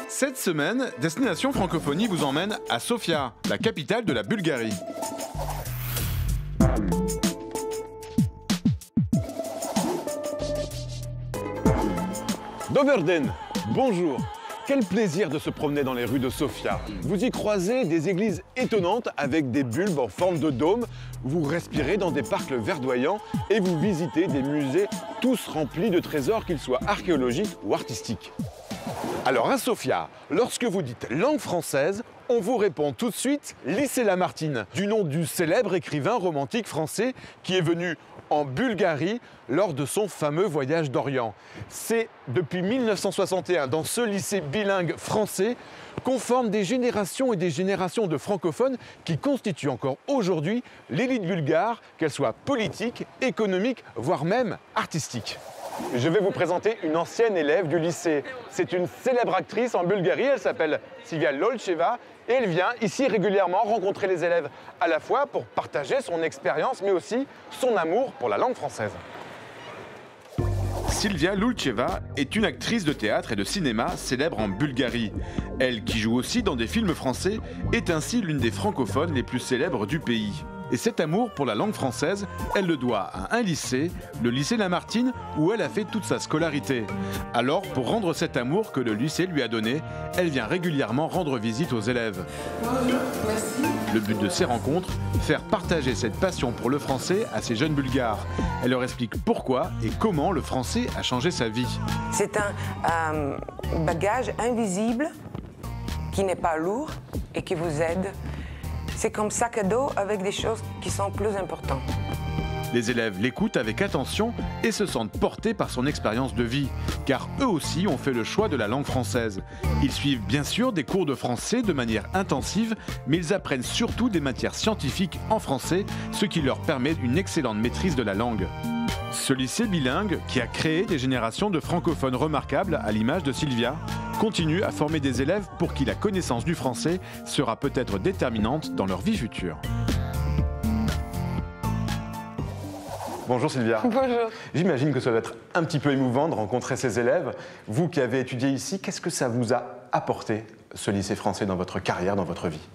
Cette semaine, Destination Francophonie vous emmène à Sofia, la capitale de la Bulgarie. Dober den, bonjour. Quel plaisir de se promener dans les rues de Sofia. Vous y croisez des églises étonnantes avec des bulbes en forme de dôme, vous respirez dans des parcs verdoyants et vous visitez des musées tous remplis de trésors, qu'ils soient archéologiques ou artistiques. Alors à Sofia, lorsque vous dites langue française, on vous répond tout de suite lycée Lamartine, du nom du célèbre écrivain romantique français qui est venu en Bulgarie lors de son fameux voyage d'Orient. C'est depuis 1961 dans ce lycée bilingue français qu'on forme des générations et des générations de francophones qui constituent encore aujourd'hui l'élite bulgare, qu'elle soit politique, économique, voire même artistique. Je vais vous présenter une ancienne élève du lycée. C'est une célèbre actrice en Bulgarie, elle s'appelle Silvia Lolcheva et elle vient ici régulièrement rencontrer les élèves, à la fois pour partager son expérience mais aussi son amour pour la langue française. Silvia Lolcheva est une actrice de théâtre et de cinéma célèbre en Bulgarie. Elle, qui joue aussi dans des films français, est ainsi l'une des francophones les plus célèbres du pays. Et cet amour pour la langue française, elle le doit à un lycée, le lycée Lamartine, où elle a fait toute sa scolarité. Alors, pour rendre cet amour que le lycée lui a donné, elle vient régulièrement rendre visite aux élèves. Bonjour, merci. Le but de ces rencontres, faire partager cette passion pour le français à ces jeunes Bulgares. Elle leur explique pourquoi et comment le français a changé sa vie. C'est un bagage invisible qui n'est pas lourd et qui vous aide. C'est comme sac à dos avec des choses qui sont plus importantes. Les élèves l'écoutent avec attention et se sentent portés par son expérience de vie, car eux aussi ont fait le choix de la langue française. Ils suivent bien sûr des cours de français de manière intensive, mais ils apprennent surtout des matières scientifiques en français, ce qui leur permet une excellente maîtrise de la langue. Ce lycée bilingue, qui a créé des générations de francophones remarquables à l'image de Silvia, continue à former des élèves pour qui la connaissance du français sera peut-être déterminante dans leur vie future. Bonjour Silvia. Bonjour. J'imagine que ça doit être un petit peu émouvant de rencontrer ces élèves. Vous qui avez étudié ici, qu'est-ce que ça vous a apporté, ce lycée français, dans votre carrière, dans votre vie?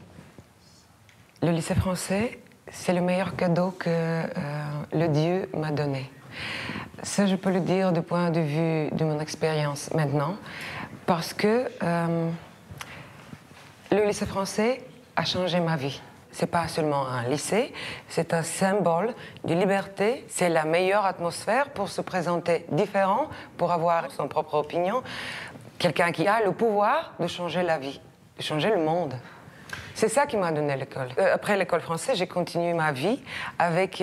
Le lycée français, c'est le meilleur cadeau que le Dieu m'a donné. Ça, je peux le dire du point de vue de mon expérience maintenant, parce que le lycée français a changé ma vie. C'est pas seulement un lycée, c'est un symbole de liberté. C'est la meilleure atmosphère pour se présenter différent, pour avoir son propre opinion. Quelqu'un qui a le pouvoir de changer la vie, de changer le monde. C'est ça qui m'a donné l'école. Après l'école française, j'ai continué ma vie avec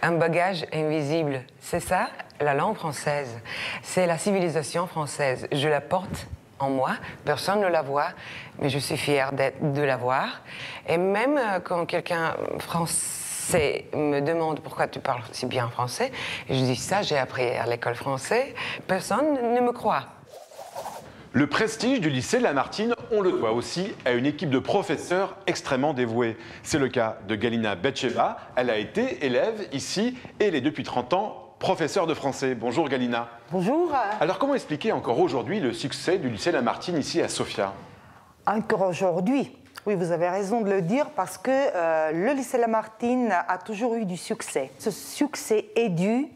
un bagage invisible. C'est ça, la langue française. C'est la civilisation française. Je la porte en moi, personne ne la voit, mais je suis fière de la voir. Et même quand quelqu'un français me demande pourquoi tu parles si bien français, et je dis ça, j'ai appris à l'école française, personne ne me croit. Le prestige du lycée Lamartine, on le doit aussi à une équipe de professeurs extrêmement dévoués. C'est le cas de Galina Betcheva. Elle a été élève ici et elle est depuis 30 ans professeure de français. Bonjour Galina. Bonjour. Alors comment expliquer encore aujourd'hui le succès du lycée Lamartine ici à Sofia? Encore aujourd'hui, oui, vous avez raison de le dire, parce que le lycée Lamartine a toujours eu du succès. Ce succès est dû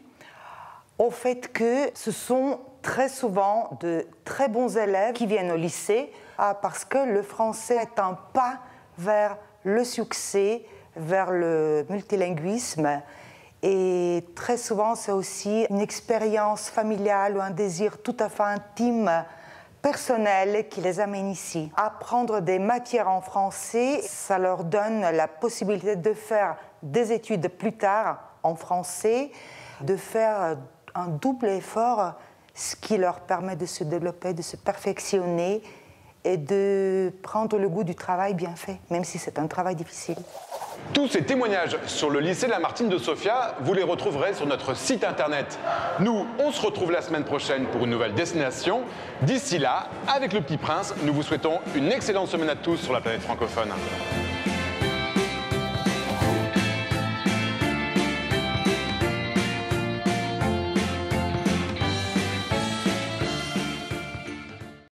au fait que ce sont très souvent de très bons élèves qui viennent au lycée, parce que le français est un pas vers le succès, vers le multilinguisme. Et très souvent, c'est aussi une expérience familiale ou un désir tout à fait intime, personnel, qui les amène ici. Apprendre des matières en français, ça leur donne la possibilité de faire des études plus tard en français, de faire un double effort, ce qui leur permet de se développer, de se perfectionner et de prendre le goût du travail bien fait, même si c'est un travail difficile. Tous ces témoignages sur le lycée Lamartine de Sofia, vous les retrouverez sur notre site internet. Nous, on se retrouve la semaine prochaine pour une nouvelle destination. D'ici là, avec le Petit Prince, nous vous souhaitons une excellente semaine à tous sur la planète francophone.